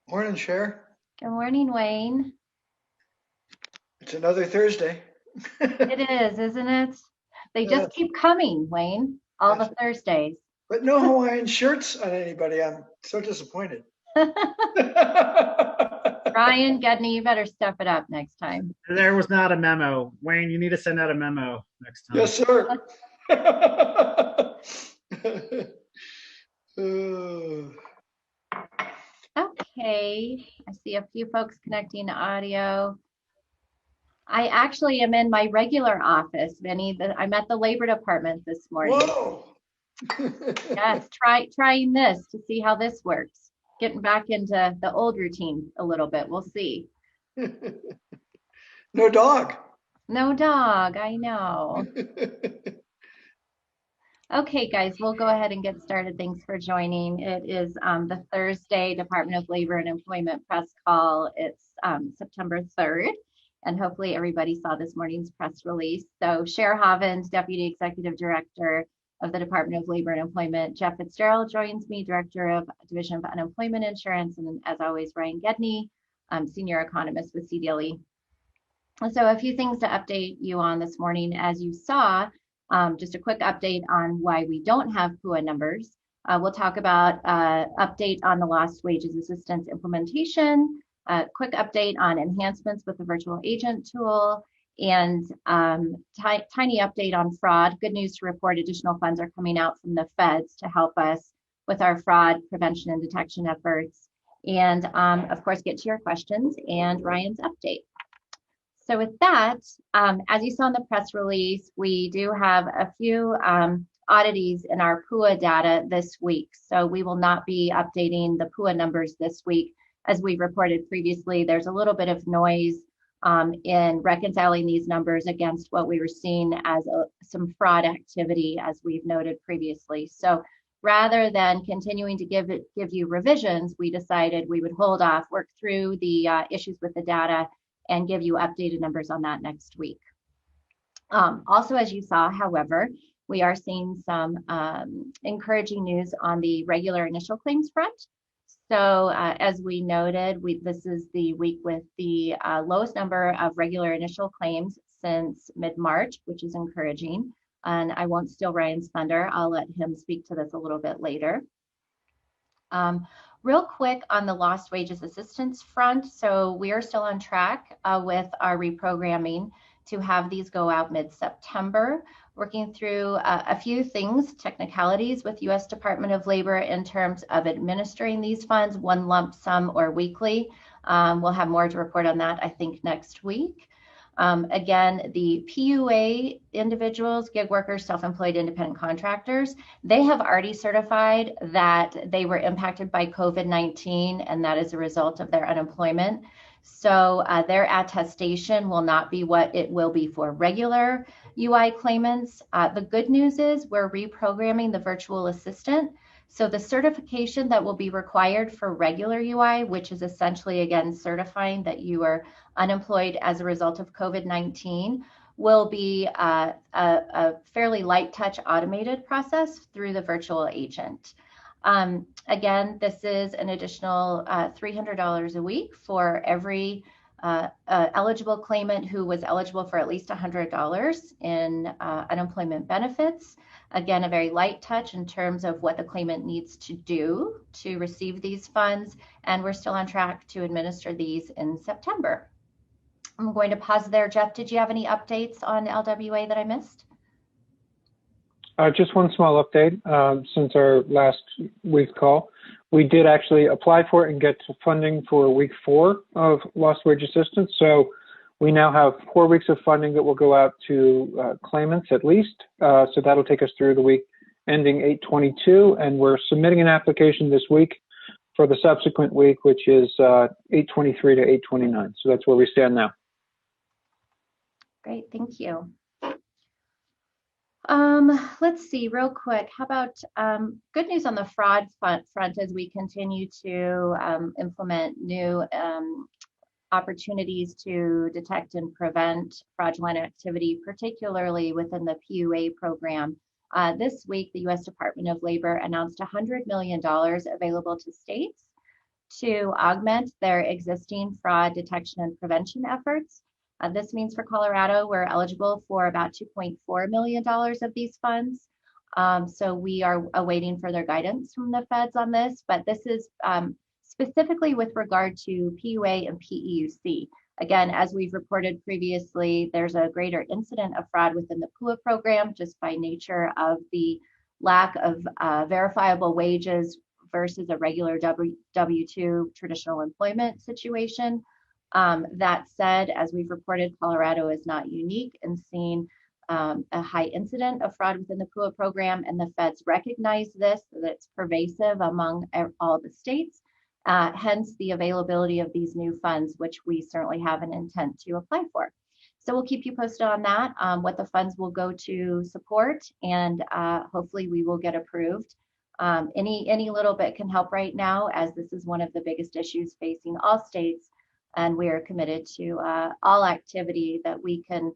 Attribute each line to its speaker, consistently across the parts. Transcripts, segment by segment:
Speaker 1: Morning, Cher.
Speaker 2: Good morning, Wayne.
Speaker 1: It's another Thursday.
Speaker 2: It is, isn't it? They just
Speaker 1: Yes,
Speaker 2: keep coming, Wayne, all
Speaker 1: yes.
Speaker 2: the Thursdays.
Speaker 1: But no Hawaiian shirts on anybody. I'm so disappointed. Yes,
Speaker 2: Ryan, Gedney, you better step it up next time.
Speaker 3: There was not a memo. Wayne, you need to send out a memo next time.
Speaker 1: sir. Uh,
Speaker 2: Okay, I see a few folks connecting to audio. I actually am in my regular office, Vinny. I'm at the Labor Department this morning.
Speaker 1: Whoa.
Speaker 2: Yes, trying this to see how this works. Getting back into the old routine a little bit. We'll see.
Speaker 1: No dog.
Speaker 2: No dog, I know. Okay, guys, we'll go ahead and get started. Thanks for joining. It is the Thursday Department of Labor and Employment press call. It's September 3rd, and hopefully everybody saw this morning's press release. So Cher Havens, Deputy Executive Director of the Department of Labor and Employment, Jeff Fitzgerald joins me, Director of Division of Unemployment Insurance, and as always, Ryan Gedney, Senior Economist with CDLE. So a few things to update you on this morning. As you saw, just a quick update on why we don't have PUA numbers. We'll talk about update on the lost wages assistance implementation, a quick update on enhancements with the virtual agent tool, and tiny update on fraud. Good news to report, additional funds are coming out from the feds to help us with our fraud prevention and detection efforts. And of course, get to your questions and Ryan's update. So with that, as you saw in the press release, we do have a few oddities in our PUA data this week. So we will not be updating the PUA numbers this week. As we reported previously, there's a little bit of noise in reconciling these numbers against what we were seeing as some fraud activity, as we've noted previously. So rather than continuing to give you revisions, we decided we would hold off, work through the issues with the data, and give you updated numbers on that next week. Also, as you saw, however, we are seeing some encouraging news on the regular initial claims front. So as we noted, this is the week with the lowest number of regular initial claims since mid-March, which is encouraging. And I won't steal Ryan's thunder. I'll let him speak to this a little bit later. Real quick on the lost wages assistance front. So we are still on track with our reprogramming to have these go out mid-September, working through a few things, technicalities with U.S. Department of Labor in terms of administering these funds, one lump sum or weekly. We'll have more to report on that, I think, next week. Again, the PUA individuals, gig workers, self-employed independent contractors, they have already certified that they were impacted by COVID-19 and that is a result of their unemployment. So their attestation will not be what it will be for regular UI claimants. The good news is we're reprogramming the virtual assistant. So the certification that will be required for regular UI, which is essentially, again, certifying that you are unemployed as a result of COVID-19, will be a fairly light touch automated process through the virtual agent. Again, this is an additional $300 a week for every eligible claimant who was eligible for at least $100 in unemployment benefits. Again, a very light touch in terms of what the claimant needs to do to receive these funds, and we're still on track to administer these in September. I'm going to pause there. Jeff, did you have any updates on LWA that I missed?
Speaker 4: Just one small update since our last week's call. We did actually apply for it and get funding for week 4 of lost wage assistance. So we now have 4 weeks of funding that will go out to claimants at least. So that'll take us through the week ending 8/22, and we're submitting an application this week for the subsequent week, which is 8/23 to 8/29. So that's where we stand now.
Speaker 2: Great, thank you. Let's see real quick. How about good news on the fraud front as we continue to implement new opportunities to detect and prevent fraudulent activity, particularly within the PUA program. This week, the U.S. Department of Labor announced $100 million available to states to augment their existing fraud detection and prevention efforts. This means for Colorado, we're eligible for about $2.4 million of these funds. So we are awaiting further guidance from the feds on this, but this is specifically with regard to PUA and PEUC. Again, as we've reported previously, there's a greater incident of fraud within the PUA program just by nature of the lack of verifiable wages versus a regular W-2 traditional employment situation. That said, as we've reported, Colorado is not unique in seeing a high incident of fraud within the PUA program, and the feds recognize this, that it's pervasive among all the states, hence the availability of these new funds, which we certainly have an intent to apply for. So we'll keep you posted on that, what the funds will go to support, and hopefully we will get approved. Any little bit can help right now, as this is one of the biggest issues facing all states, and we are committed to all activity that we can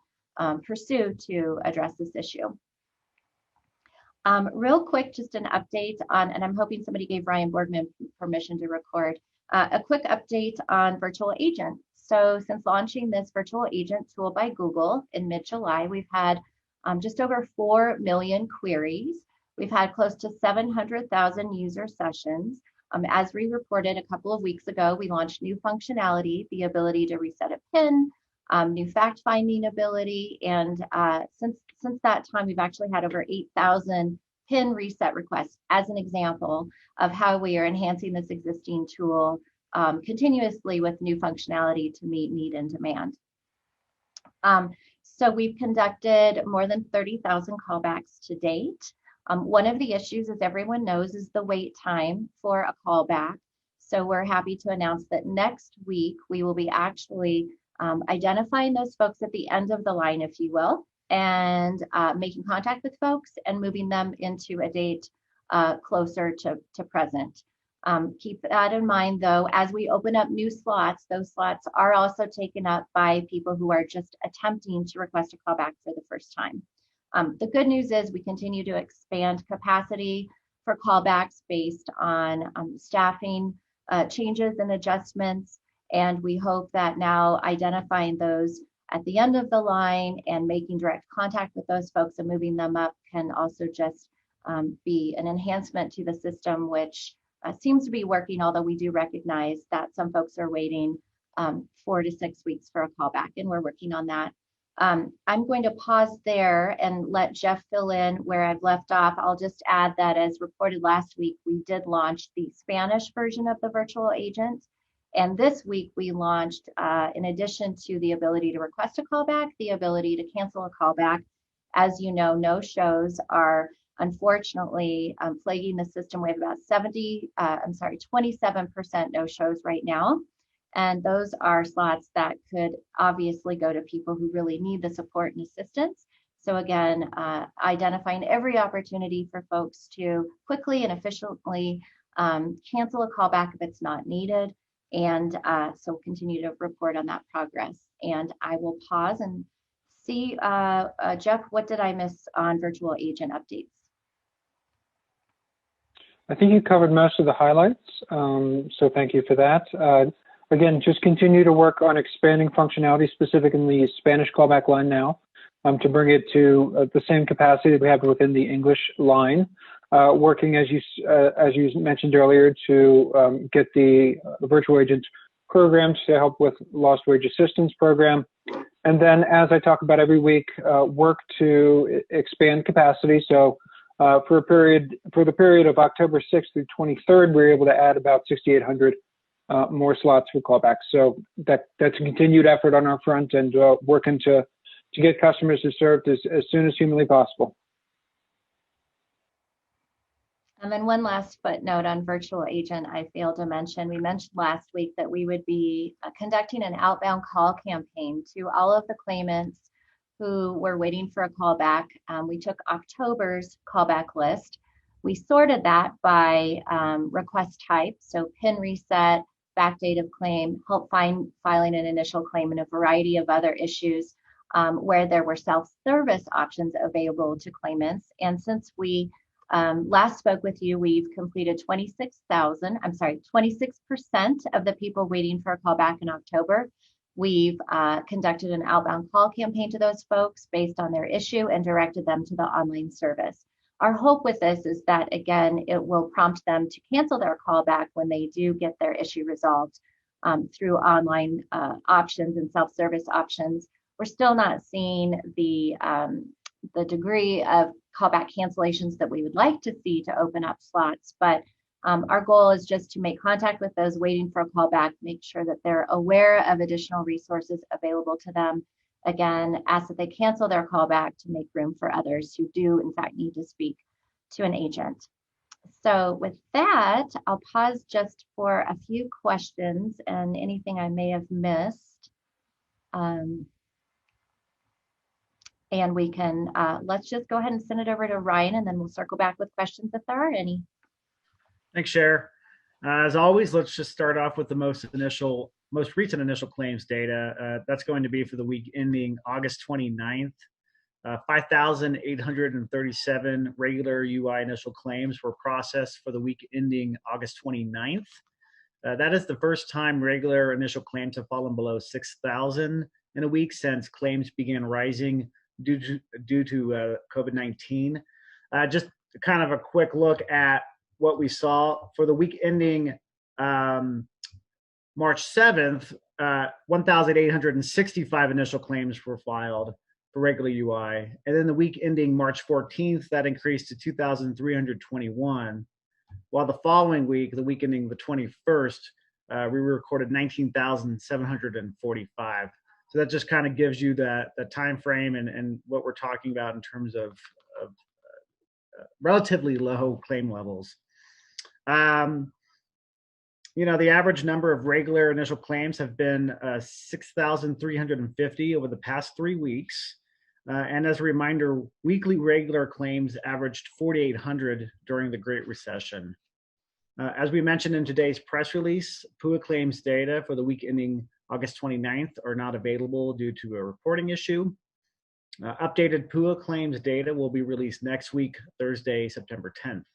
Speaker 2: pursue to address this issue. Real quick, just an update on, and I'm hoping somebody gave Ryan Borgman permission to record, a quick update on virtual agent. So since launching this virtual agent tool by Google in mid-July, we've had just over 4 million queries. We've had close to 700,000 user sessions. As we reported a couple of weeks ago, we launched new functionality, the ability to reset a PIN, new fact-finding ability, and since that time, we've actually had over 8,000 PIN reset requests as an example of how we are enhancing this existing tool continuously with new functionality to meet need and demand. So we've conducted more than 30,000 callbacks to date. One of the issues, as everyone knows, is the wait time for a callback. So we're happy to announce that next week we will be actually identifying those folks at the end of the line, if you will, and making contact with folks and moving them into a date closer to present. Keep that in mind, though, as we open up new slots, those slots are also taken up by people who are just attempting to request a callback for the first time. The good news is we continue to expand capacity for callbacks based on staffing changes and adjustments, and we hope that now identifying those at the end of the line and making direct contact with those folks and moving them up can also just be an enhancement to the system, which seems to be working, although we do recognize that some folks are waiting 4 to 6 weeks for a callback, and we're working on that. I'm going to pause there and let Jeff fill in where I've left off. I'll just add that as reported last week, we did launch the Spanish version of the virtual agent. And this week we launched, in addition to the ability to request a callback, the ability to cancel a callback. As you know, no-shows are unfortunately plaguing the system. We have about 27% no-shows right now. And those are slots that could obviously go to people who really need the support and assistance. So again, identifying every opportunity for folks to quickly and efficiently cancel a callback if it's not needed. And so we'll continue to report on that progress. And I will pause and see, Jeff, what did I miss on virtual agent updates?
Speaker 4: I think you covered most of the highlights, so thank you for that. Again, just continue to work on expanding functionality specific in the Spanish callback line now to bring it to the same capacity that we have within the English line. Working, as you mentioned earlier, to get the virtual agent programs to help with lost wage assistance program. And then, as I talk about every week, work to expand capacity. So for the period of October 6th through 23rd, we were able to add about 6,800 more slots for callbacks. So that's a continued effort on our front, and working to get customers served as soon as humanly possible.
Speaker 2: And then one last footnote on virtual agent I failed to mention. We mentioned last week that we would be conducting an outbound call campaign to all of the claimants who were waiting for a callback. We took October's callback list. We sorted that by request type, so PIN reset, backdate of claim, help filing an initial claim, and a variety of other issues where there were self-service options available to claimants. And since we Last spoke with you, we've completed 26% of the people waiting for a call back in October. We've conducted an outbound call campaign to those folks based on their issue and directed them to the online service. Our hope with this is that, again, it will prompt them to cancel their callback when they do get their issue resolved through online options and self-service options. We're still not seeing the degree of callback cancellations that we would like to see to open up slots, but our goal is just to make contact with those waiting for a callback, make sure that they're aware of additional resources available to them. Again, ask that they cancel their callback to make room for others who do, in fact, need to speak to an agent. So with that, I'll pause just for a few questions and anything I may have missed. And we can, let's just go ahead and send it over to Ryan, and then we'll circle back with questions if there are any.
Speaker 3: Thanks, Cher. As always, let's just start off with the most recent initial claims data. That's going to be for the week ending August 29th. 5,837 regular UI initial claims were processed for the week ending August 29th. That is the first time regular initial claims have fallen below 6,000 in a week since claims began rising due to COVID-19. Just kind of a quick look at what we saw for the week ending March 7th, 1,865 initial claims were filed for regular UI. And then the week ending March 14th, that increased to 2,321. While the following week, the week ending the 21st, we recorded 19,745. So that just kind of gives you the time frame and what we're talking about in terms of relatively low claim levels. You know, the average number of regular initial claims have been 6,350 over the past 3 weeks. And as a reminder, weekly regular claims averaged 4,800 during the Great Recession. As we mentioned in today's press release, PUA claims data for the week ending August 29th are not available due to a reporting issue. Updated PUA claims data will be released next week, Thursday, September 10th.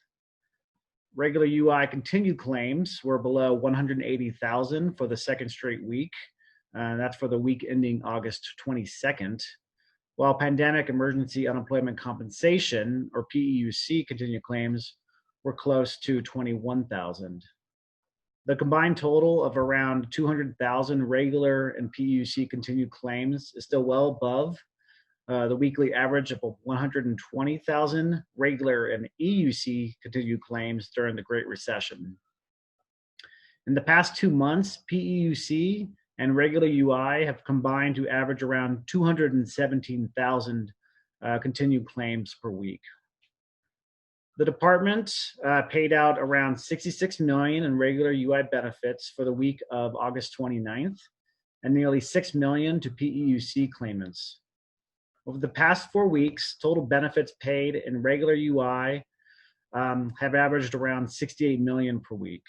Speaker 3: Regular UI continued claims were below 180,000 for the second straight week. That's for the week ending August 22nd. While pandemic emergency unemployment compensation, or PEUC, continued claims were close to 21,000. The combined total of around 200,000 regular and PEUC continued claims is still well above the weekly average of 120,000 regular and EUC continued claims during the Great Recession. In the past 2 months, PEUC and regular UI have combined to average around 217,000 continued claims per week. The department paid out around $66 million in regular UI benefits for the week of August 29th and nearly $6 million to PEUC claimants. Over the past 4 weeks, total benefits paid in regular UI have averaged around $68 million per week.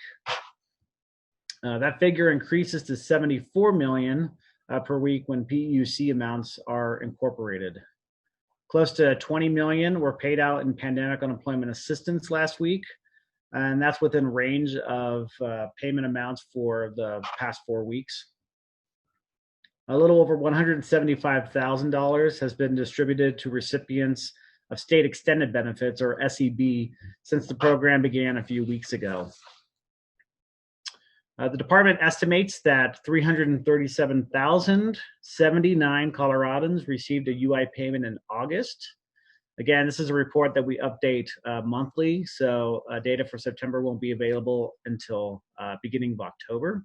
Speaker 3: That figure increases to $74 million per week when PEUC amounts are incorporated. Close to $20 million were paid out in pandemic unemployment assistance last week, and that's within range of payment amounts for the past 4 weeks. A little over $175,000 has been distributed to recipients of state extended benefits, or SEB, since the program began a few weeks ago. The department estimates that 337,079 Coloradans received a UI payment in August. Again, this is a report that we update monthly, so data for September won't be available until beginning of October.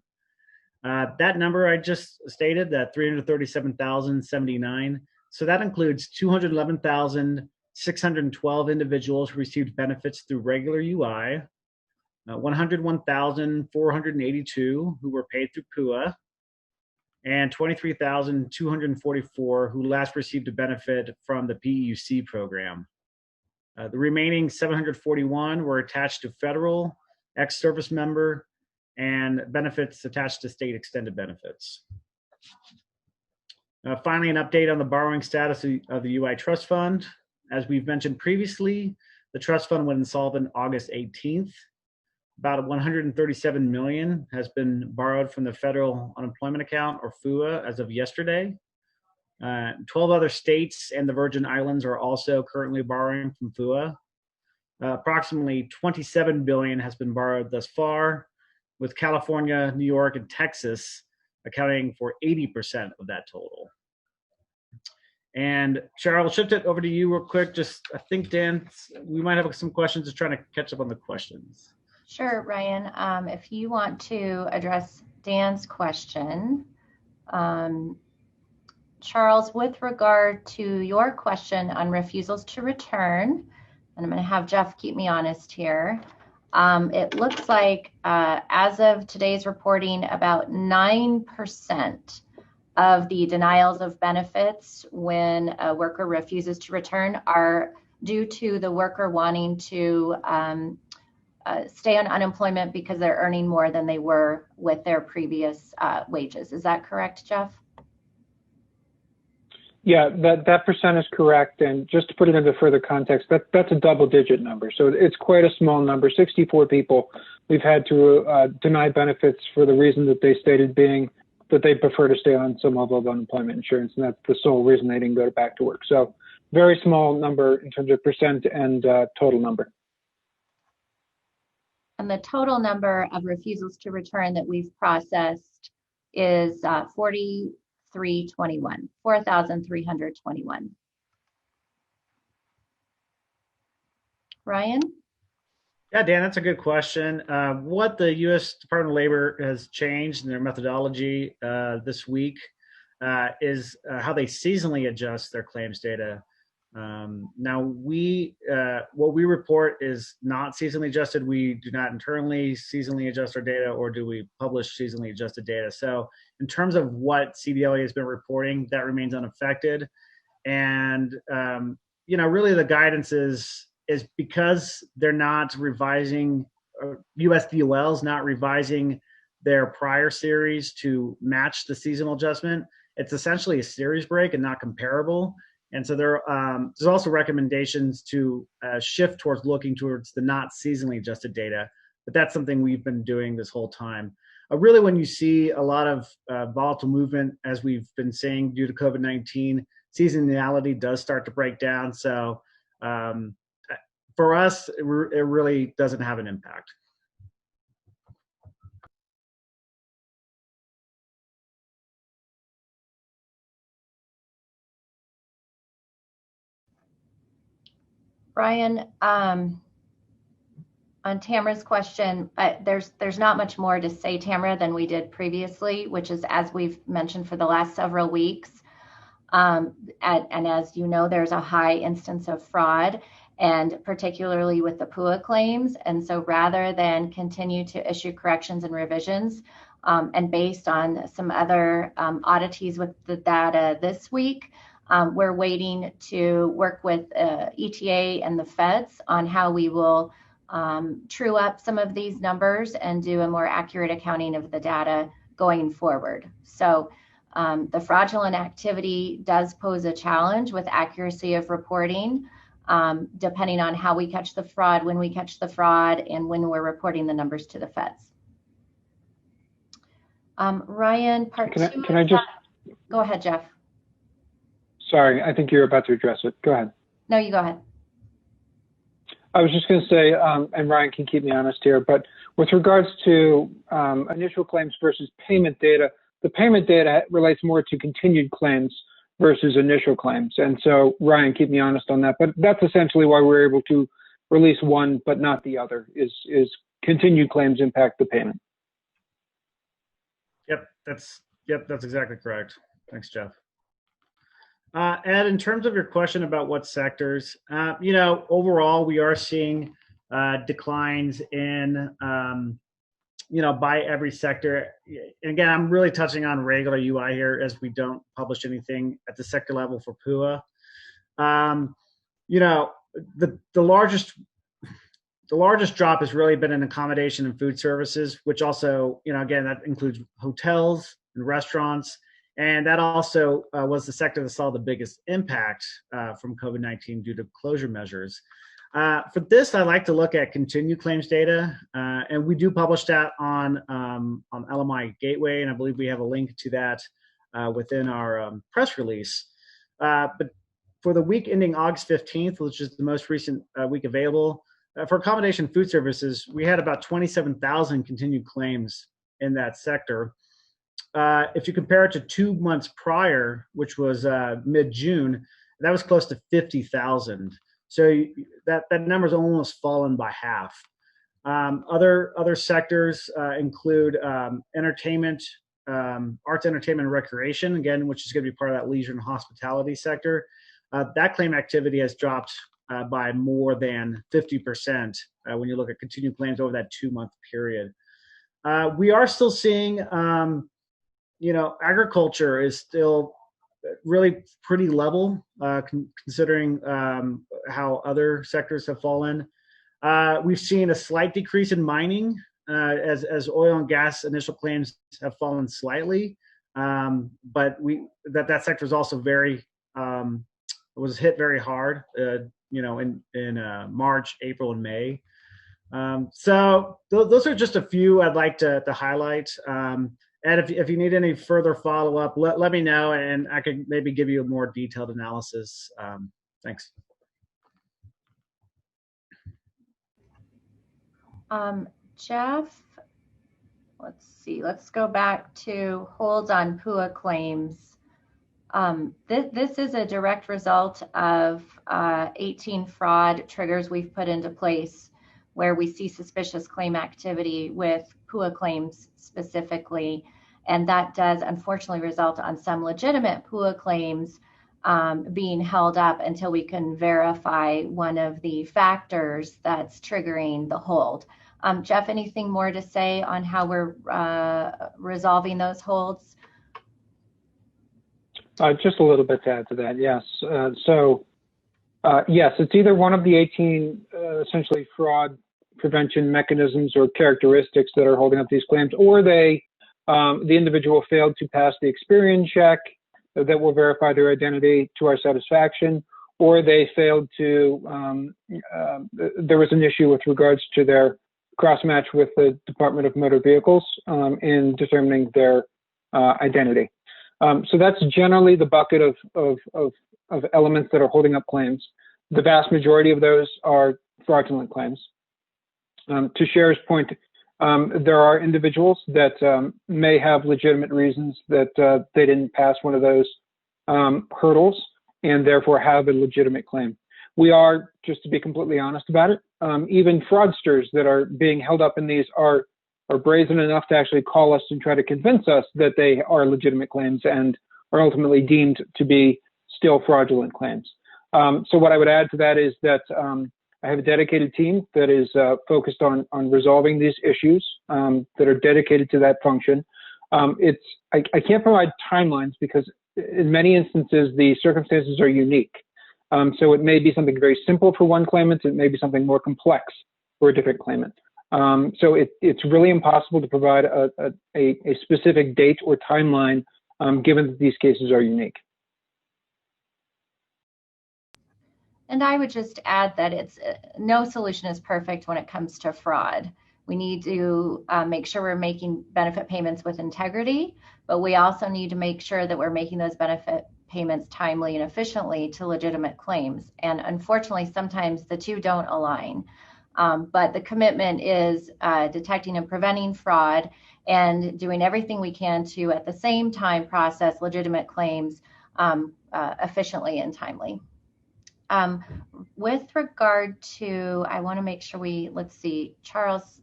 Speaker 3: That number I just stated, that 337,079, so that includes 211,612 individuals who received benefits through regular UI, 101,482 who were paid through PUA, and 23,244 who last received a benefit from the PEUC program. The remaining 741 were attached to federal, ex-service member, and benefits attached to state extended benefits. Finally, an update on the borrowing status of the UI Trust Fund. As we've mentioned previously, The trust fund went insolvent August 18th. About 137 million has been borrowed from the federal unemployment account, or FUA, as of yesterday. 12 other states and the Virgin Islands are also currently borrowing from FUA. Approximately 27 billion has been borrowed thus far, with California, New York, and Texas accounting for 80% of that total. And Cheryl, I'll shift it over to you real quick. I think, Dan, we might have some questions, just trying to catch up on the questions.
Speaker 2: Sure, Ryan. If you want to address Dan's question, Charles, with regard to your question on refusals to return, and I'm going to have Jeff keep me honest here. It looks like as of today's reporting, about 9% of the denials of benefits when a worker refuses to return are due to the worker wanting to stay on unemployment because they're earning more than they were with their previous wages. Is that correct, Jeff?
Speaker 4: Yeah, that percent is correct. And just to put it into further context, that's a double-digit number. So it's quite a small number. 64 people we've had to deny benefits for the reason that they stated being that they prefer to stay on some level of unemployment insurance, and that's the sole reason they didn't go back to work. So very small number in terms of percent and total number.
Speaker 2: And the total number of refusals to return that we've processed is 4,321. Ryan?
Speaker 3: Yeah, Dan, that's a good question. What the U.S. Department of Labor has changed in their methodology this week is how they seasonally adjust their claims data. Now, what we report is not seasonally adjusted. We do not internally seasonally adjust our data, or do we publish seasonally adjusted data. So in terms of what CDLE has been reporting, that remains unaffected. And, really the guidance is because they're not revising, USDOL's not revising their prior series to match the seasonal adjustment. It's essentially a series break and not comparable. And so there's also recommendations to shift towards looking towards the not seasonally adjusted data, but that's something we've been doing this whole time. Really, when you see a lot of volatile movement, as we've been saying, due to COVID-19, seasonality does start to break down. So for us, it really doesn't have an impact.
Speaker 2: Brian, on Tamara's question, there's not much more to say, Tamara, than we did previously, which is, as we've mentioned for the last several weeks, and as you know, there's a high instance of fraud, and particularly with the PUA claims. And so rather than continue to issue corrections and revisions, and based on some other oddities with the data this week, we're waiting to work with ETA and the feds on how we will true up some of these numbers and do a more accurate accounting of the data going forward. So the fraudulent activity does pose a challenge with accuracy of reporting, depending on how we catch the fraud, when we catch the fraud, and when we're reporting the numbers to the feds. Ryan, part two.
Speaker 4: Can I just
Speaker 2: go ahead, Jeff?
Speaker 4: Sorry, I think you're about to address it. Go ahead.
Speaker 2: No, you go ahead.
Speaker 4: I was just going to say, and Ryan can keep me honest here, but with regards to initial claims versus payment data, the payment data relates more to continued claims versus initial claims. And so, Ryan, keep me honest on that. But that's essentially why we're able to release one but not the other, is continued claims impact the payment.
Speaker 3: Yep, that's exactly correct. Thanks, Jeff. Ed, in terms of your question about what sectors, overall we are seeing declines in, by every sector. And again, I'm really touching on regular UI here, as we don't publish anything at the sector level for PUA. The largest drop has really been in accommodation and food services, which also, again, that includes hotels and restaurants. And that also was the sector that saw the biggest impact from COVID-19 due to closure measures. For this, I like to look at continued claims data, and we do publish that on LMI Gateway, and I believe we have a link to that within our press release. But for the week ending August 15th, which is the most recent week available, for accommodation food services, we had about 27,000 continued claims in that sector. If you compare it to 2 months prior, which was mid-June, that was close to 50,000. So that number's almost fallen by half. Other sectors include entertainment, arts, entertainment, and recreation, again, which is going to be part of that leisure and hospitality sector. That claim activity has dropped by more than 50% when you look at continued claims over that 2-month period. We are still seeing, agriculture is still really pretty level considering how other sectors have fallen. We've seen a slight decrease in mining as oil and gas initial claims have fallen slightly, but that sector is also was hit very hard, in March, April, and May. So those are just a few I'd like to highlight. And if you need any further follow-up, let me know, and I could maybe give you a more detailed analysis. Thanks.
Speaker 2: Jeff, let's see. Let's go back to holds on PUA claims. This is a direct result of 18 fraud triggers we've put into place where we see suspicious claim activity with PUA claims specifically. And that does unfortunately result on some legitimate PUA claims being held up until we can verify one of the factors that's triggering the hold. Jeff, anything more to say on how we're resolving those holds?
Speaker 4: Just a little bit to add to that, yes. Yes, it's either one of the 18 essentially fraud prevention mechanisms or characteristics that are holding up these claims, or the individual failed to pass the Experian check that will verify their identity to our satisfaction, or they failed to, there was an issue with regards to their cross-match with the Department of Motor Vehicles in determining their identity. So that's generally the bucket of elements that are holding up claims. The vast majority of those are fraudulent claims. To Cher's point, there are individuals that may have legitimate reasons that they didn't pass one of those hurdles and therefore have a legitimate claim. We are, just to be completely honest about it, even fraudsters that are being held up in these are brazen enough to actually call us and try to convince us that they are legitimate claims and are ultimately deemed to be still fraudulent claims. So what I would add to that is that I have a dedicated team that is focused on resolving these issues that are dedicated to that function. I can't provide timelines because in many instances the circumstances are unique. So it may be something very simple for one claimant, it may be something more complex for a different claimant. So it's really impossible to provide a specific date or timeline given that these cases are unique.
Speaker 2: And I would just add that no solution is perfect when it comes to fraud. We need to make sure we're making benefit payments with integrity, but we also need to make sure that we're making those benefit payments timely and efficiently to legitimate claims. And unfortunately, sometimes the two don't align. But the commitment is detecting and preventing fraud and doing everything we can to, at the same time, process legitimate claims efficiently and timely. With regard to, I want to make sure let's see, Charles,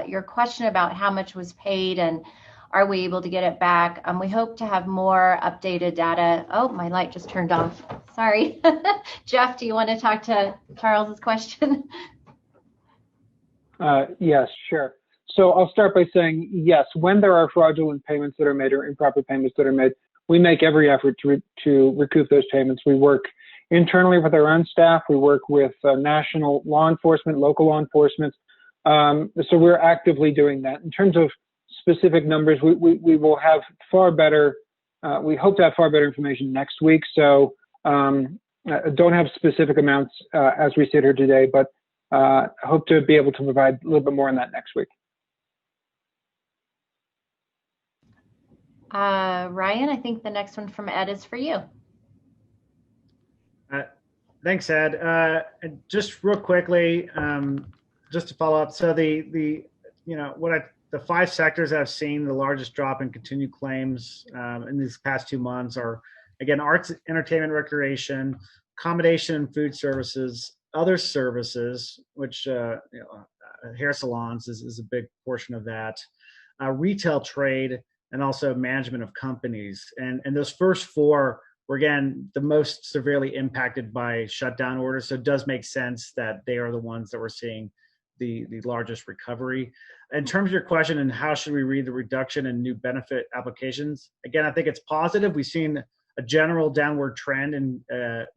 Speaker 2: your question about how much was paid and are we able to get it back? We hope to have more updated data. Oh, my light just turned off. Sorry. Jeff, do you want to talk to Charles's question?
Speaker 4: Yes, sure. So I'll start by saying, yes, when there are fraudulent payments that are made or improper payments that are made, we make every effort to recoup those payments. We work internally with our own staff. We work with national law enforcement, local law enforcement. So we're actively doing that. In terms of specific numbers, we will have far better, we hope to have far better information next week. So don't have specific amounts as we sit here today, but I hope to be able to provide a little bit more on that next week.
Speaker 2: Ryan, I think the next one from Ed is for you.
Speaker 3: Thanks, Ed. Just real quickly, just to follow up. So the five sectors I've seen the largest drop in continued claims in these past 2 months are, again, arts, entertainment, recreation, accommodation and food services, other services, which hair salons is a big portion of that, retail, trade, and also management of companies. And those first four were, again, the most severely impacted by shutdown orders. So it does make sense that they are the ones that we're seeing the largest recovery. In terms of your question and how should we read the reduction in new benefit applications, again, I think it's positive. We've seen a general downward trend in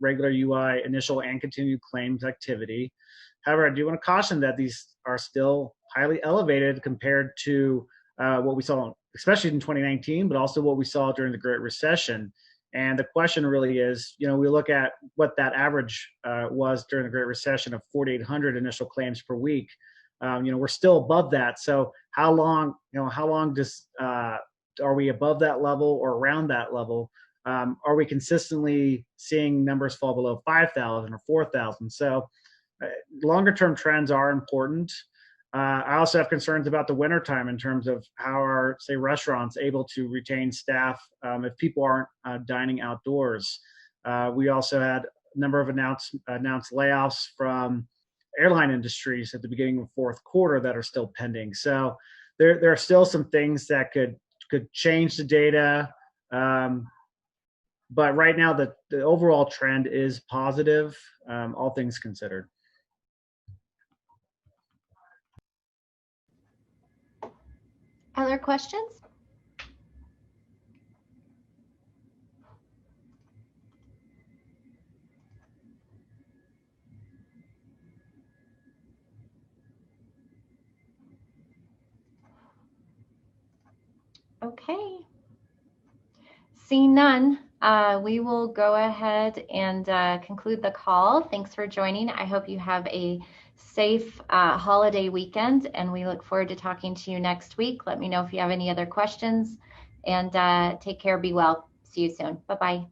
Speaker 3: regular UI initial and continued claims activity. However, I do want to caution that these are still highly elevated compared to what we saw, especially in 2019, but also what we saw during the Great Recession. And the question really is, we look at what that average was during the Great Recession of 4,800 initial claims per week. We're still above that. So how long does are we above that level or around that level? Are we consistently seeing numbers fall below 5,000 or 4,000? So longer term trends are important. I also have concerns about the wintertime in terms of how are, say, restaurants able to retain staff if people aren't dining outdoors. We also had a number of announced layoffs from airline industries at the beginning of the fourth quarter that are still pending. So there are still some things that could change the data. But right now, the overall trend is positive, all things considered.
Speaker 2: Other questions? Okay. Seeing none, we will go ahead and conclude the call. Thanks for joining. I hope you have a safe holiday weekend, and we look forward to talking to you next week. Let me know if you have any other questions, and take care, be well. See you soon. Bye-bye.